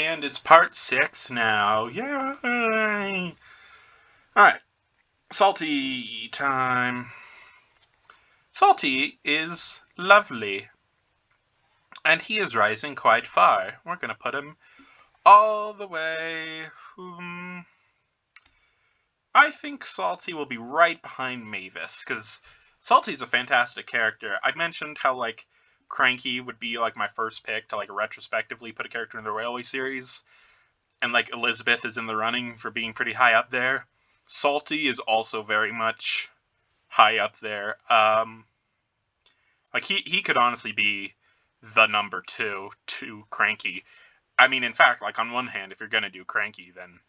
And it's part 6 now. Yay! Alright. Salty time. Salty is lovely. And he is rising quite far. We're going to put him all the way. I think Salty will be right behind Mavis, because Salty's a fantastic character. I mentioned how, Cranky would be, my first pick to, retrospectively put a character in the Railway series. And, Elizabeth is in the running for being pretty high up there. Salty is also very much high up there. He could honestly be the number 2 to Cranky. I mean, in fact, on one hand, if you're going to do Cranky, then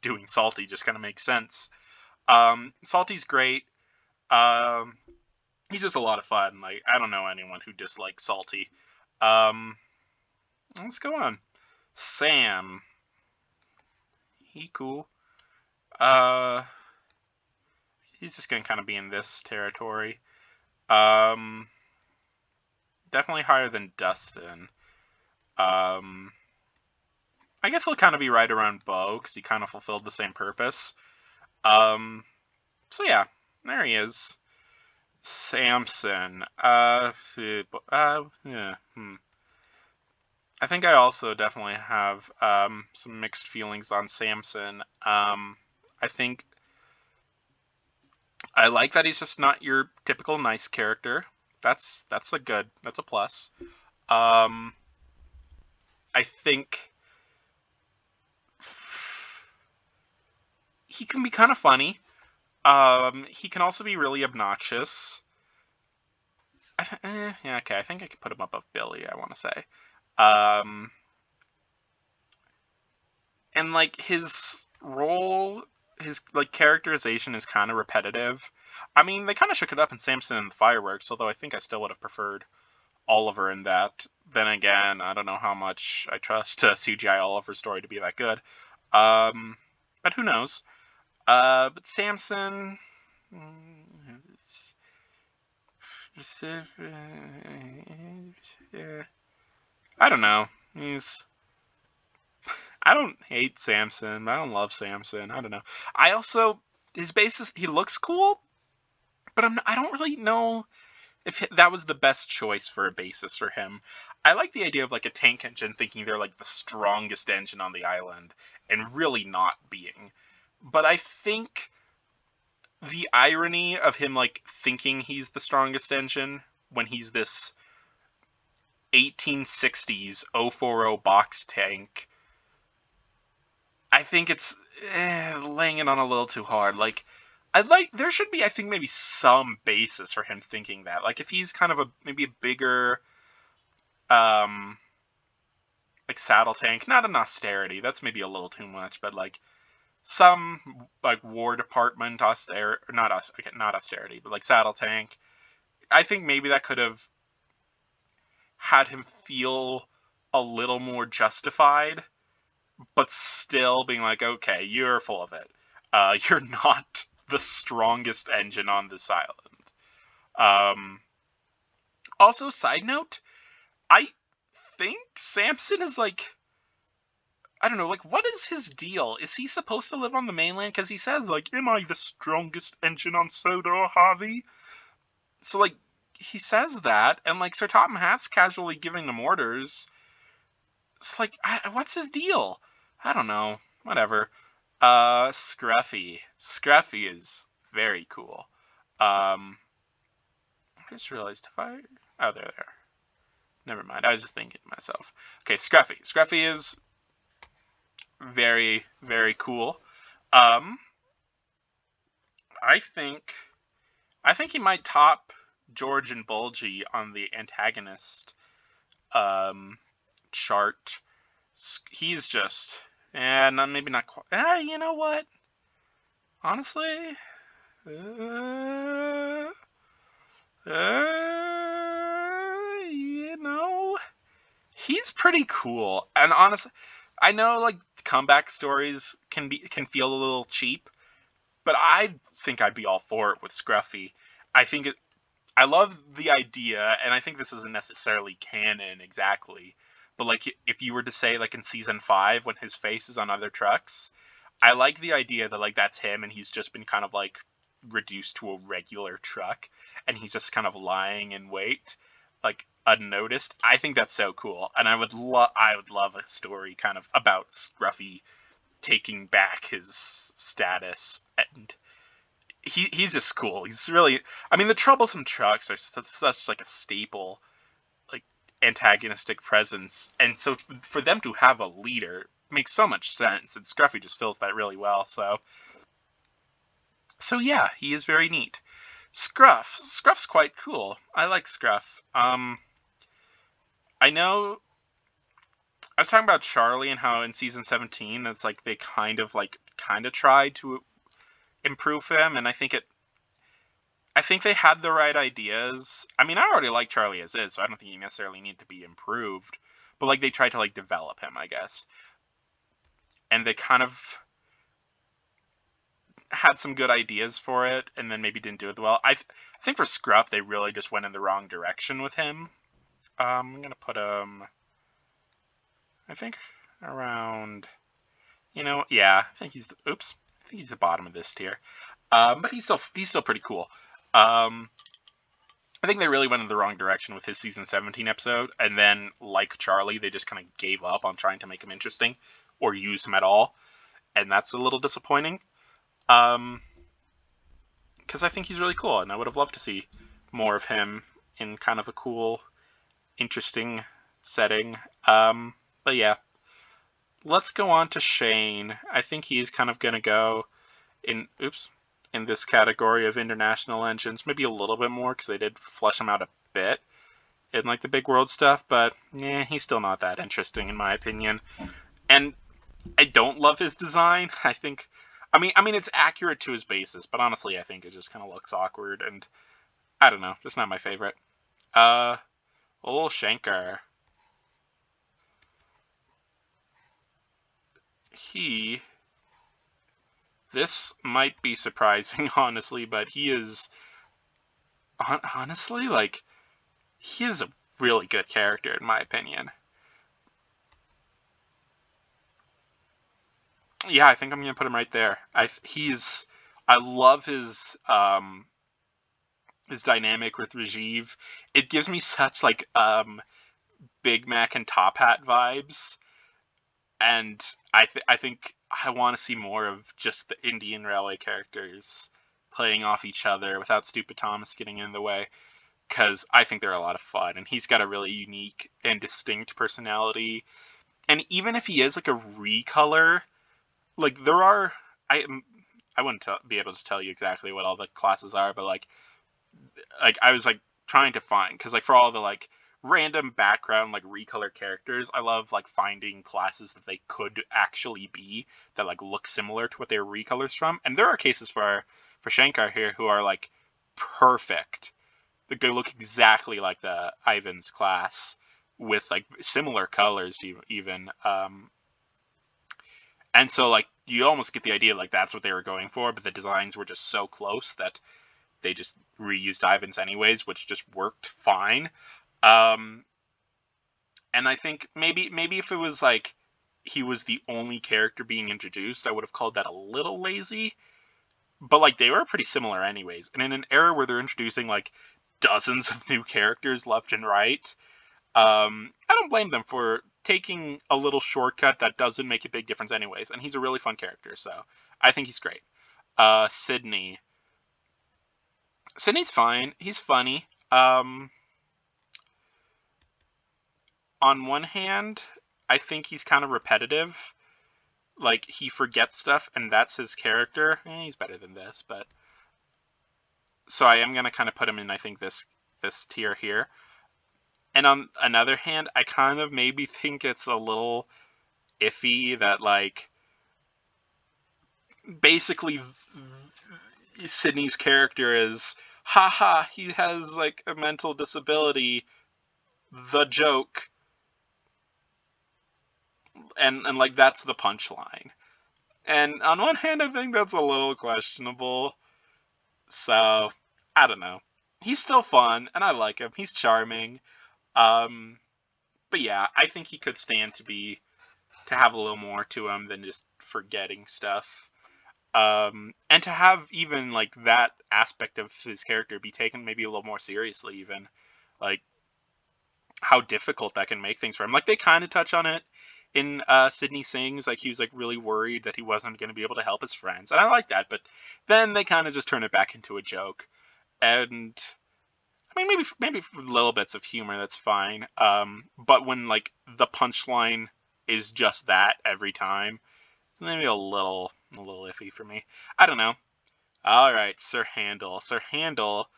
doing Salty just kind of makes sense. Salty's great. He's just a lot of fun. I don't know anyone who dislikes Salty. Let's go on. Sam. He cool. He's just gonna kind of be in this territory. Definitely higher than Dustin. I guess he'll kind of be right around Bo, because he kind of fulfilled the same purpose. So yeah, there he is. Samson. Yeah. I think I also definitely have some mixed feelings on Samson. I think I like that he's just not your typical nice character. That's a plus. I think he can be kind of funny. He can also be really obnoxious. Yeah, okay, I think I can put him above Billy, I want to say. And his role, his characterization is kind of repetitive. I mean, they kind of shook it up in Samson and the Fireworks, although I think I still would have preferred Oliver in that. Then again, I don't know how much I trust CGI Oliver's story to be that good. But who knows? But Samson, I don't know. I don't hate Samson. I don't love Samson. I don't know. I also, his basis, he looks cool, but I don't really know if that was the best choice for a basis for him. I like the idea of a tank engine thinking they're the strongest engine on the island and really not being. But I think the irony of him thinking he's the strongest engine when he's this 1860s 040 box tank, I think it's laying it on a little too hard. There should be, I think, maybe some basis for him thinking that. If he's kind of maybe a bigger saddle tank, not an austerity, that's maybe a little too much, but some War Department not austerity, but saddle tank. I think maybe that could have had him feel a little more justified, but still being okay, you're full of it. You're not the strongest engine on this island. Also, side note, I think Samson is I don't know, what is his deal? Is he supposed to live on the mainland? Because he says, am I the strongest engine on Sodor, Harvey? So, he says that, and, Sir Topham Hatt's casually giving them orders. It's what's his deal? I don't know. Whatever. Scruffy. Scruffy is very cool. I just realized oh, there. Never mind. I was just thinking to myself. Okay, Scruffy. Scruffy is very, very cool. I think he might top George and Bulgy on the antagonist chart. He's just, maybe not quite. You know what? Honestly, he's pretty cool. And honestly, I know comeback stories can feel a little cheap, but I think I'd be all for it with Scruffy. I love the idea, and I think this isn't necessarily canon exactly, But like if you were to say like in season 5 when his face is on other trucks, I like the idea that like that's him and he's just been kind of like reduced to a regular truck and he's just kind of lying in wait, like unnoticed. I think that's so cool, and I would love a story kind of about Scruffy taking back his status, and he's just cool. He's really, I mean, the troublesome trucks are such like a staple, like antagonistic presence, and so for them to have a leader makes so much sense, and Scruffy just fills that really well. So yeah, he is very neat. Scruff's quite cool. I like Scruff. I know I was talking about Charlie and how in season 17 it's like they kind of tried to improve him, and I think they had the right ideas. I mean, I already like Charlie as is, so I don't think he necessarily need to be improved. But like they tried to like develop him, I guess. And they kind of had some good ideas for it, and then maybe didn't do it well. I think for Scruff, they really just went in the wrong direction with him. I'm gonna put him, I think, around. Yeah, I think he's. I think he's the bottom of this tier. But he's still pretty cool. I think they really went in the wrong direction with his season 17 episode, and then, like Charlie, they just kind of gave up on trying to make him interesting or use him at all, and that's a little disappointing. Because I think he's really cool, and I would have loved to see more of him in kind of a cool, interesting setting. But yeah, let's go on to Shane. I think he's kind of gonna go in this category of international engines, maybe a little bit more because they did flesh him out a bit in like the big world stuff, but yeah, he's still not that interesting in my opinion. And I don't love his design. I mean it's accurate to his basis, but honestly I think it just kind of looks awkward, and I don't know, just not my favorite. Old Shankar. This might be surprising, honestly, but he is, honestly, like, he is a really good character, in my opinion. Yeah, I think I'm going to put him right there. I love his dynamic with Rajiv. It gives me such, like, Big Mac and Top Hat vibes. And I think I want to see more of just the Indian Railway characters playing off each other without Stupid Thomas getting in the way, because I think they're a lot of fun, and he's got a really unique and distinct personality. And even if he is like a recolor, like I wouldn't be able to tell you exactly what all the classes are, but like I was like trying to find, because like for all the like random background like recolor characters, I love like finding classes that they could actually be that like look similar to what they were recolors from. And there are cases for Shankar here who are like perfect. Like they look exactly like the Ivan's class with like similar colors even. And so like you almost get the idea like that's what they were going for, but the designs were just so close that they just reused Ivan's anyways, which just worked fine. And I think maybe if it was like he was the only character being introduced, I would have called that a little lazy. But like they were pretty similar anyways. And in an era where they're introducing like dozens of new characters left and right, I don't blame them for taking a little shortcut that doesn't make a big difference anyways. And he's a really fun character, so I think he's great. Sydney. Sydney's fine. He's funny. On one hand, I think he's kind of repetitive. Like, he forgets stuff, and that's his character. He's better than this, but... So I am going to kind of put him in, I think, this tier here. And on another hand, I kind of maybe think it's a little iffy that, like... Basically, Sydney's character is... Haha, he has, like, a mental disability. The joke. And like that's the punchline. And on one hand, I think that's a little questionable. So I don't know. He's still fun, and I like him. He's charming. But yeah, I think he could stand to have a little more to him than just forgetting stuff. And to have even like that aspect of his character be taken maybe a little more seriously, even like how difficult that can make things for him. Like they kind of touch on it in Sydney Sings. Like he was like really worried that he wasn't going to be able to help his friends, and I like that. But then they kind of just turn it back into a joke, and I mean maybe for little bits of humor that's fine. But when like the punchline is just that every time, it's maybe a little iffy for me. I don't know. All right, Sir Handel. Sir Handel,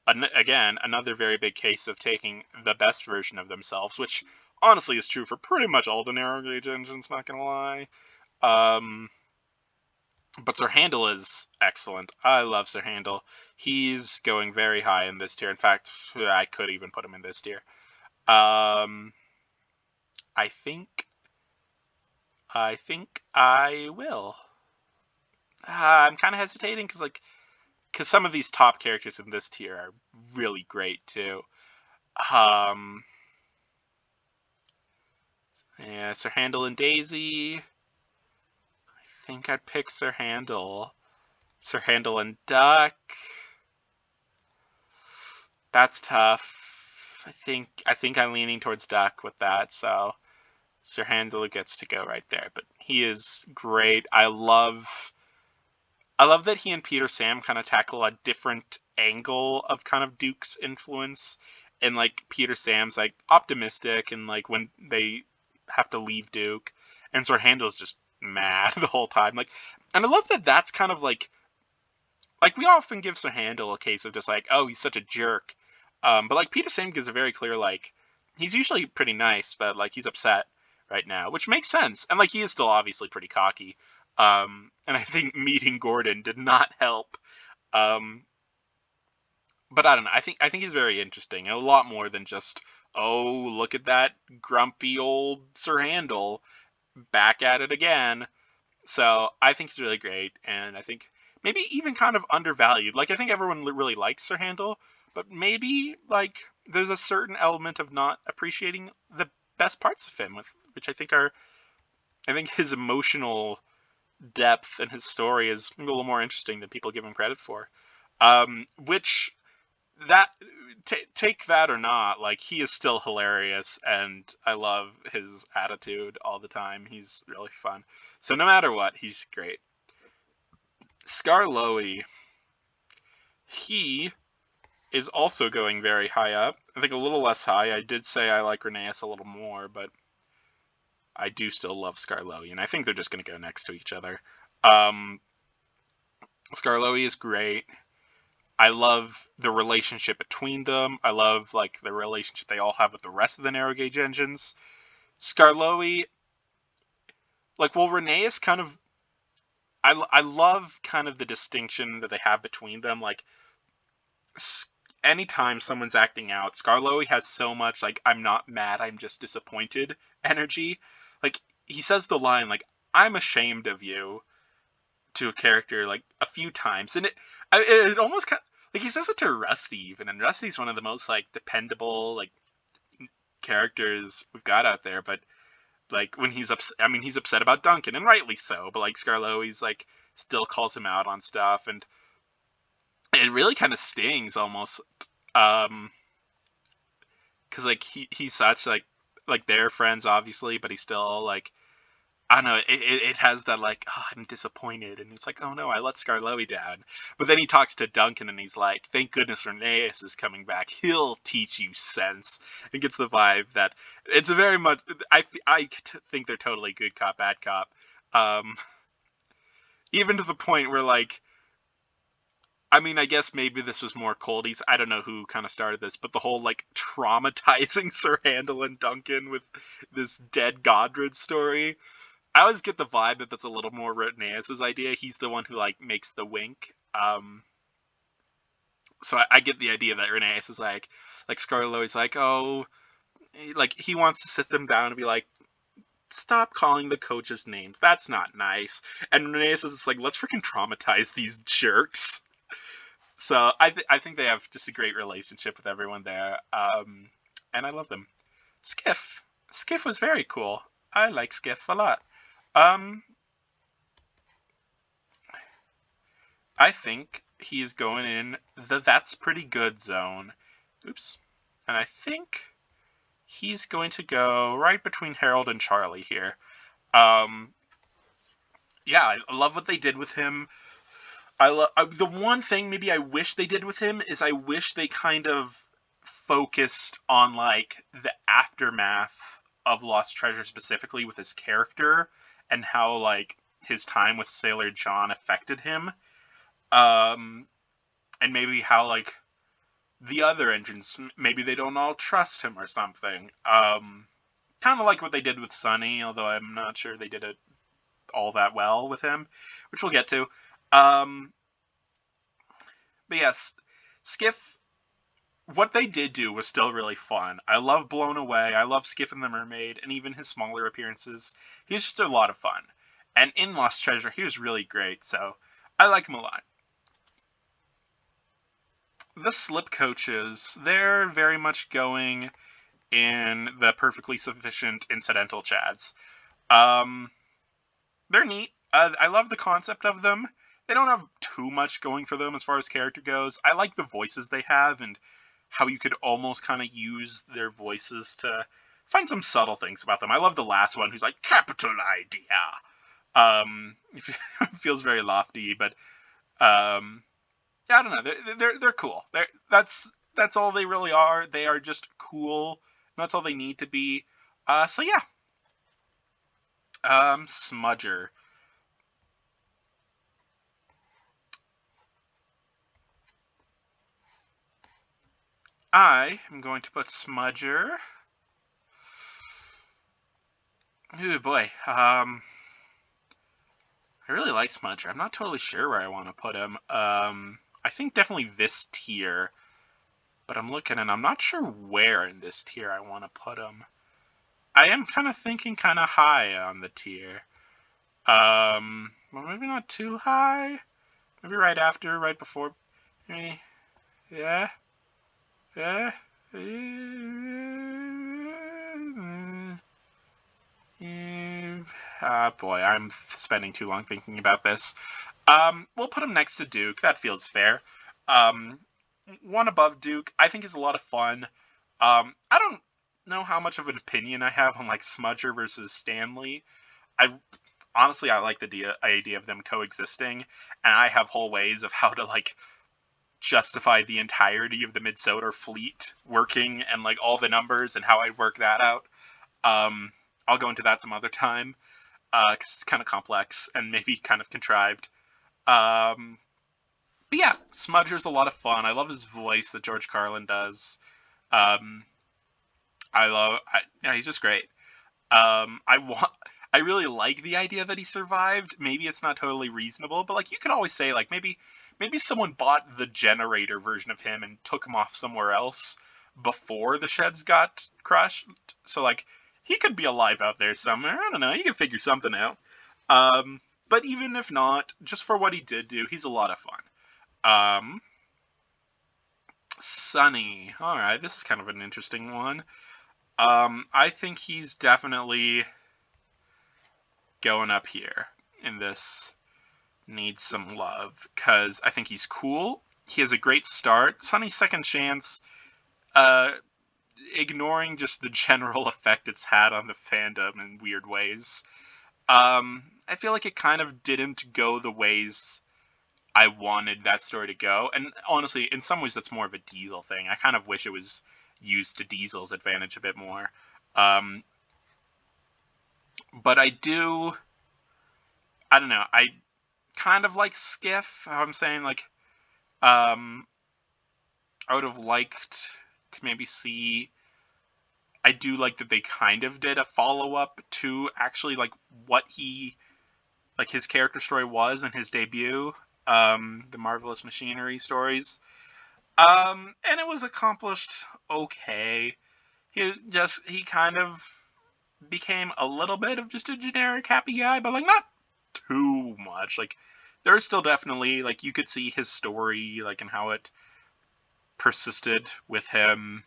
again, another very big case of taking the best version of themselves, which honestly is true for pretty much all the narrow gauge engines, not gonna lie. But Sir Handel is excellent. I love Sir Handel. He's going very high in this tier. In fact, I could even put him in this tier. I think I will. I'm kind of hesitating because some of these top characters in this tier are really great too. Yeah, Sir Handel and Daisy. I think I'd pick Sir Handel. Sir Handel and Duck. That's tough. I think I'm leaning towards Duck with that, so Sir Handel gets to go right there. But he is great. I love that he and Peter Sam kind of tackle a different angle of kind of Duke's influence. And like Peter Sam's like optimistic and like when they have to leave Duke, and Sir Handel's just mad the whole time. Like, and I love that that's kind of like we often give Sir Handel a case of just like, oh, he's such a jerk. But like Peter Sam gives a very clear like he's usually pretty nice, but like he's upset right now, which makes sense. And like he is still obviously pretty cocky. And I think meeting Gordon did not help. But I don't know. I think he's very interesting, and a lot more than just, oh, look at that grumpy old Sir Handel back at it again. So I think he's really great, and I think maybe even kind of undervalued. Like I think everyone really likes Sir Handel, but maybe like there's a certain element of not appreciating the best parts of him, which I think his emotional depth and his story is a little more interesting than people give him credit for. Which that take that or not, like he is still hilarious, and I love his attitude all the time. He's really fun. So no matter what, he's great. Skarloey, he is also going very high up. I think a little less high. I did say I like Rheneas a little more, but I do still love Skarloey, and I think they're just going to go next to each other. Skarloey is great. I love the relationship between them. I love like the relationship they all have with the rest of the narrow gauge engines. Skarloey, like, well, Rheneas kind of, I love kind of the distinction that they have between them. Like, anytime someone's acting out, Skarloey has so much like I'm not mad, I'm just disappointed energy. Like he says the line like I'm ashamed of you to a character like a few times, and it almost kind of, like he says it to Rusty even, and Rusty's one of the most like dependable like characters we've got out there. But like when he's upset, I mean he's upset about Duncan, and rightly so. But like Skarloey's like still calls him out on stuff, and it really kind of stings almost, because like he's such like they're friends obviously, but he's still like I don't know, it has that like, oh, I'm disappointed, and it's like, oh no, I let Skarloey down. But then he talks to Duncan and he's like, thank goodness Rheneas is coming back, he'll teach you sense. And gets the vibe that it's a very much, I think they're totally good cop bad cop, even to the point where like, I mean, I guess maybe this was more Coldy's. I don't know who kind of started this, but the whole like traumatizing Sir Handel and Duncan with this dead Godred story. I always get the vibe that that's a little more Rheneas' idea. He's the one who like makes the wink. So I get the idea that Rheneas is like Skarloey's like, oh, like he wants to sit them down and be like, stop calling the coaches names. That's not nice. And Rheneas is like, let's freaking traumatize these jerks. So I think they have just a great relationship with everyone there, and I love them. Skiff. Skiff was very cool. I like Skiff a lot. Um, I think he's going in the that's pretty good zone. Oops. And I think he's going to go right between Harold and Charlie here. Yeah, I love what they did with him. The one thing maybe I wish they did with him is I wish they kind of focused on like the aftermath of Lost Treasure specifically with his character and how like his time with Sailor John affected him. And maybe how like the other engines maybe they don't all trust him or something. Kind of like what they did with Sunny, although I'm not sure they did it all that well with him, which we'll get to. But yes, Skiff, what they did do was still really fun. I love Blown Away, I love Skiff and the Mermaid, and even his smaller appearances. He was just a lot of fun. And in Lost Treasure, he was really great, so I like him a lot. The slip coaches, they're very much going in the perfectly sufficient incidental chads. They're neat. I love the concept of them. They don't have too much going for them as far as character goes. I like the voices they have and how you could almost kind of use their voices to find some subtle things about them. I love the last one who's like, capital idea. It feels very lofty, but I don't know. They're cool. That's all they really are. They are just cool. That's all they need to be. So yeah. Smudger. I am going to put Smudger. Oh boy. I really like Smudger. I'm not totally sure where I want to put him. I think definitely this tier. But I'm looking and I'm not sure where in this tier I want to put him. I am kind of thinking kind of high on the tier. Well, maybe not too high. Maybe right after, right before. Maybe, yeah. Yeah. Boy, I'm spending too long thinking about this. We'll put him next to Duke. That feels fair. One above Duke, I think is a lot of fun. I don't know how much of an opinion I have on like Smudger versus Stanley. Honestly, I like the idea of them coexisting, and I have whole ways of how to like justify the entirety of the Mid-Soder fleet working and like all the numbers and how I'd work that out. I'll go into that some other time because it's kind of complex and maybe kind of contrived. But yeah, Smudger's a lot of fun. I love his voice that George Carlin does. He's just great. I really like the idea that he survived. Maybe it's not totally reasonable, but like you could always say like maybe someone bought the generator version of him and took him off somewhere else before the sheds got crushed. So like he could be alive out there somewhere. I don't know. You can figure something out. But even if not, just for what he did do, he's a lot of fun. Sunny. All right, this is kind of an interesting one. I think he's definitely going up here in this needs some love because I think he's cool. He has a great start. Sunny's second chance, ignoring just the general effect it's had on the fandom in weird ways. I feel like it kind of didn't go the ways I wanted that story to go. And honestly, in some ways, that's more of a Diesel thing. I kind of wish it was used to Diesel's advantage a bit more. But I don't know, I kind of like Skiff. How I'm saying, like, I would have liked to maybe see. I do like that they kind of did a follow-up to actually, like, what his character story was in his debut, the Marvelous Machinery stories. And it was accomplished okay. He kind of became a little bit of just a generic happy guy, but, like, not too much. Like, there's still definitely, like, you could see his story, like, and how it persisted with him.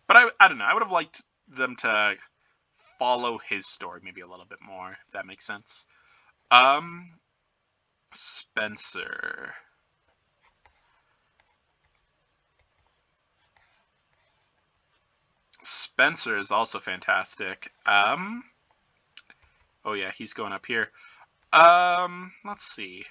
But I don't know, I would have liked them to follow his story maybe a little bit more, if that makes sense. Spencer. Spencer is also fantastic. Oh yeah, he's going up here. Let's see.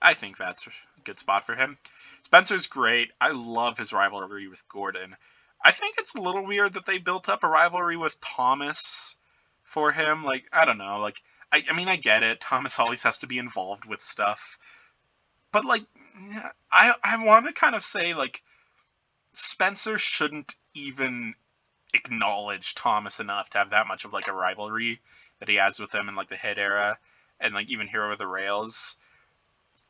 I think that's a good spot for him. Spencer's great. I love his rivalry with Gordon. I think it's a little weird that they built up a rivalry with Thomas for him. Like, I don't know. Like, I mean, I get it. Thomas always has to be involved with stuff. But, like, I want to kind of say, like, Spencer shouldn't even acknowledge Thomas enough to have that much of, like, a rivalry that he has with him in, like, the Hit era and, like, even Hero of the Rails.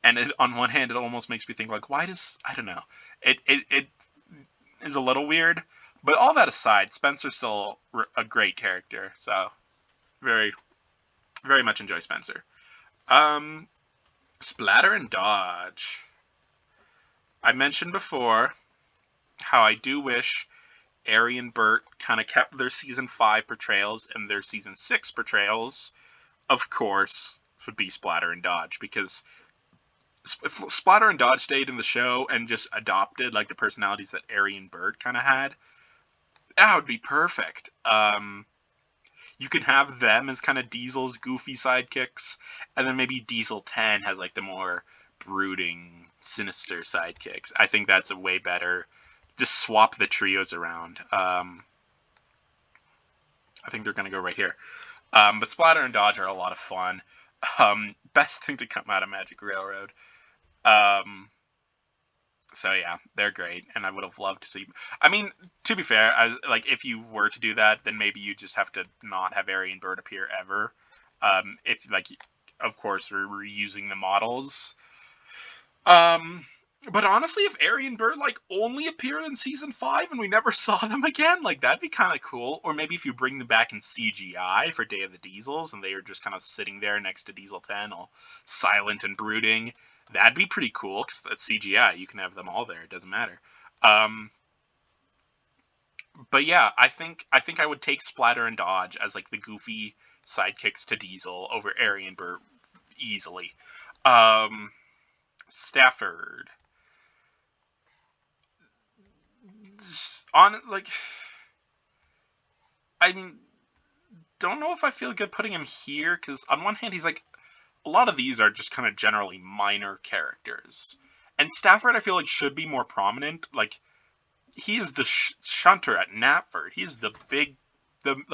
And on one hand, it almost makes me think, like, why does... I don't know. It is a little weird. But all that aside, Spencer's still a great character. So, very, very much enjoy Spencer. Splatter and Dodge. I mentioned before how I do wish Ari and Bert kind of kept their Season 5 portrayals and their Season 6 portrayals, of course, would be Splatter and Dodge. Because if Splatter and Dodge stayed in the show and just adopted, like, the personalities that Ari and Bert kind of had, that would be perfect. You can have them as kind of Diesel's goofy sidekicks, and then maybe Diesel 10 has, like, the more brooding, sinister sidekicks. I think that's a way better. Just swap the trios around. I think they're going to go right here. But Splatter and Dodge are a lot of fun. Best thing to come out of Magic Railroad. So yeah, they're great, and I would have loved to see... I mean, to be fair, if you were to do that, then maybe you just have to not have Ari and Bert appear ever. If, like, of course, we're reusing the models. But honestly, if Ari and Bert, like, only appeared in Season 5 and we never saw them again, like, that'd be kind of cool. Or maybe if you bring them back in CGI for Day of the Diesels, and they are just kind of sitting there next to Diesel 10, all silent and brooding... That'd be pretty cool, because that's CGI. You can have them all there. It doesn't matter. But yeah, I think I would take Splatter and Dodge as, like, the goofy sidekicks to Diesel over Ari and Bert easily. Stafford. I don't know if I feel good putting him here, because on one hand, he's, like, a lot of these are just kind of generally minor characters. And Stafford, I feel like, should be more prominent. Like, he is the shunter at Knapford. He's the big...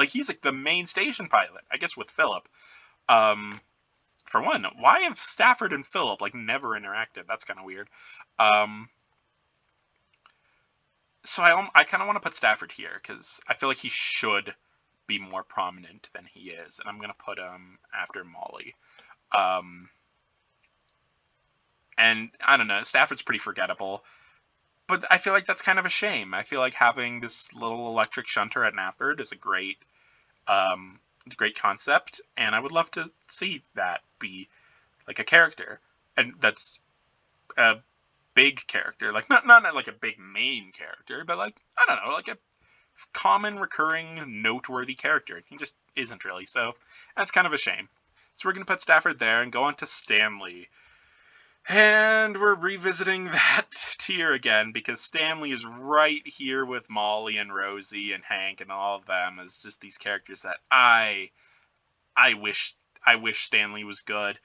he's, like, the main station pilot. I guess with Philip. For one, why have Stafford and Philip, like, never interacted? That's kind of weird. So I kind of want to put Stafford here, because I feel like he should be more prominent than he is. And I'm going to put him after Molly. And I don't know, Stafford's pretty forgettable, but I feel like that's kind of a shame. I feel like having this little electric shunter at Knapford is a great concept, and I would love to see that be, like, a character, and that's a big character, like, not like a big main character, but, like, I don't know, like a common, recurring, noteworthy character. He just isn't really, so that's kind of a shame. So we're going to put Stafford there and go on to Stanley. And we're revisiting that tier again, because Stanley is right here with Molly and Rosie and Hank and all of them as just these characters that I wish Stanley was good.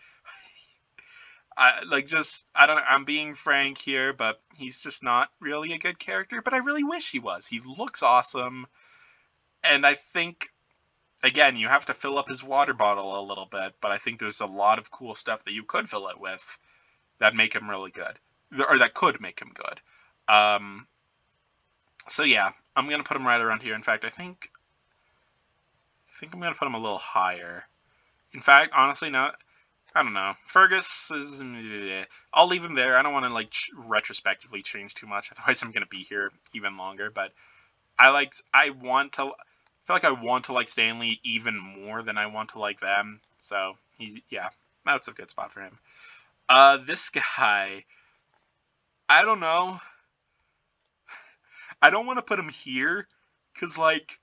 I'm being frank here, but he's just not really a good character, but I really wish he was. He looks awesome, and I think... Again, you have to fill up his water bottle a little bit, but I think there's a lot of cool stuff that you could fill it with that make him really good. Or that could make him good. So yeah, I'm going to put him right around here. In fact, I think I'm going to put him a little higher. In fact, honestly, not... I don't know. Fergus is... I'll leave him there. I don't want to, like, retrospectively change too much. Otherwise, I'm going to be here even longer. But I feel like I want to like Stanley even more than I want to like them. So, that's a good spot for him. This guy, I don't know. I don't want to put him here, Because, like,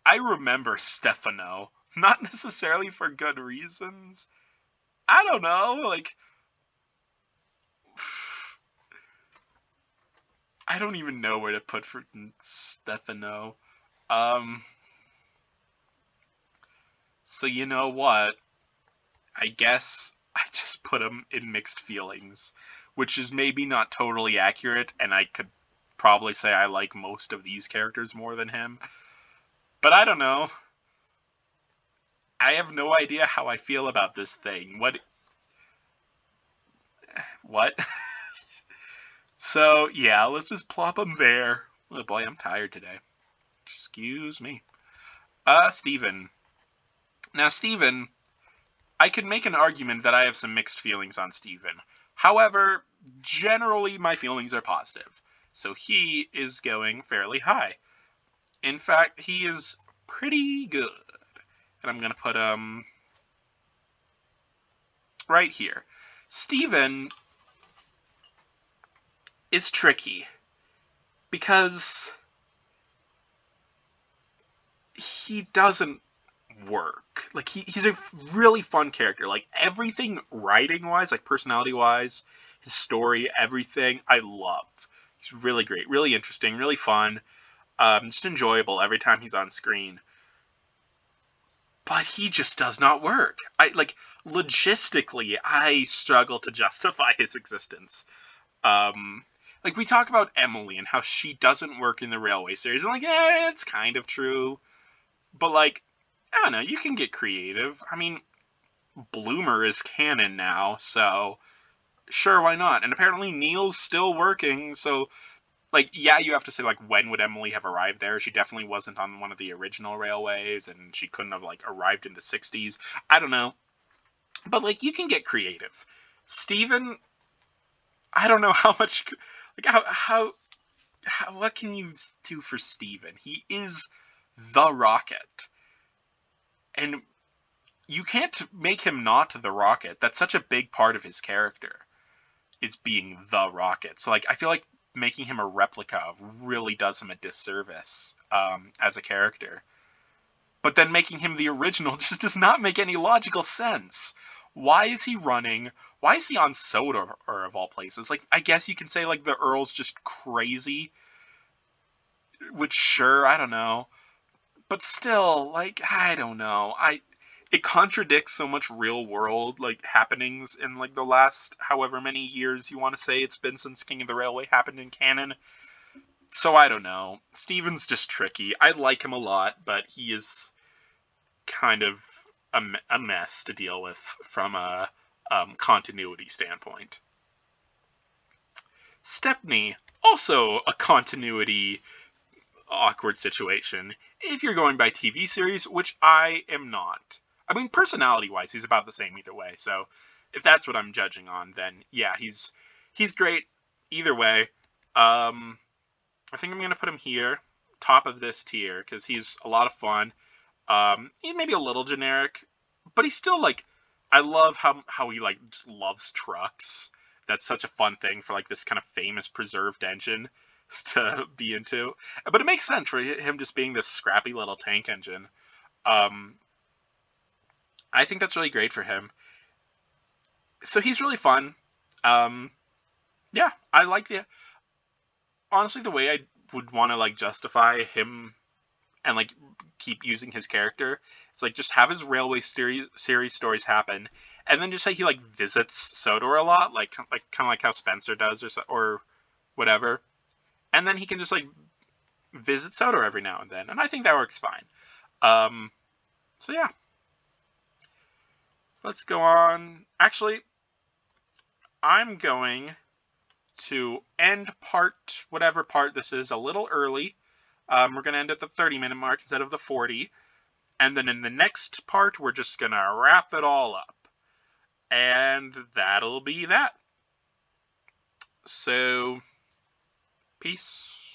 I remember Stefano. Not necessarily for good reasons. I don't know, like... I don't even know where to put freaking Stefano. So you know what? I guess I just put him in mixed feelings, which is maybe not totally accurate, and I could probably say I like most of these characters more than him. But I don't know. I have no idea how I feel about this thing. What? So, yeah, let's just plop him there. Oh boy, I'm tired today. Excuse me. Steven. Now, Steven, I could make an argument that I have some mixed feelings on Steven. However, generally my feelings are positive. So he is going fairly high. In fact, he is pretty good. And I'm going to put him right here. Steven is tricky because he doesn't work. Like, he's a really fun character. Like, everything writing-wise, like, personality-wise, his story, everything, I love. He's really great, really interesting, really fun, just enjoyable every time he's on screen. But he just does not work. Logistically, I struggle to justify his existence. Like, we talk about Emily and how she doesn't work in the Railway series, and, like, it's kind of true. But, like, I don't know, you can get creative. I mean, Bloomer is canon now, so sure, why not? And apparently Neil's still working, so, like, yeah, you have to say, like, when would Emily have arrived there? She definitely wasn't on one of the original railways, and she couldn't have, like, arrived in the 60s. I don't know. But, like, you can get creative. Steven, I don't know how much, like, what can you do for Steven? He is the Rocket. And you can't make him not the Rocket. That's such a big part of his character, is being the Rocket. So, like, I feel like making him a replica really does him a disservice as a character. But then making him the original just does not make any logical sense. Why is he running? Why is he on soda, or of all places? Like, I guess you can say, like, the Earl's just crazy. Which, sure, I don't know. But still, like, I don't know. It contradicts so much real world, like, happenings in, like, the last however many years you want to say it's been since King of the Railway happened in canon. So I don't know. Steven's just tricky. I like him a lot, but he is kind of a mess to deal with from a continuity standpoint. Stepney, also a continuity awkward situation if you're going by TV series, which I am not. I mean, personality-wise, he's about the same either way, so if that's what I'm judging on, then yeah, he's great either way. I think I'm going to put him here, top of this tier, because he's a lot of fun. He may be a little generic, but he's still, like, I love how he, like, just loves trucks. That's such a fun thing for, like, this kind of famous preserved engine to be into. But it makes sense for him just being this scrappy little tank engine. I think that's really great for him. So he's really fun. Yeah, I like honestly, the way I would want to, like, justify him and, like, keep using his character, it's like, just have his railway series stories happen, and then just say he, like, visits Sodor a lot, like kind of like how Spencer does, or whatever. And then he can just, like, visit Sodor every now and then. And I think that works fine. So yeah. Let's go on. Actually, I'm going to end whatever part this is, a little early. We're going to end at the 30-minute mark instead of the 40. And then in the next part, we're just going to wrap it all up. And that'll be that. So, peace.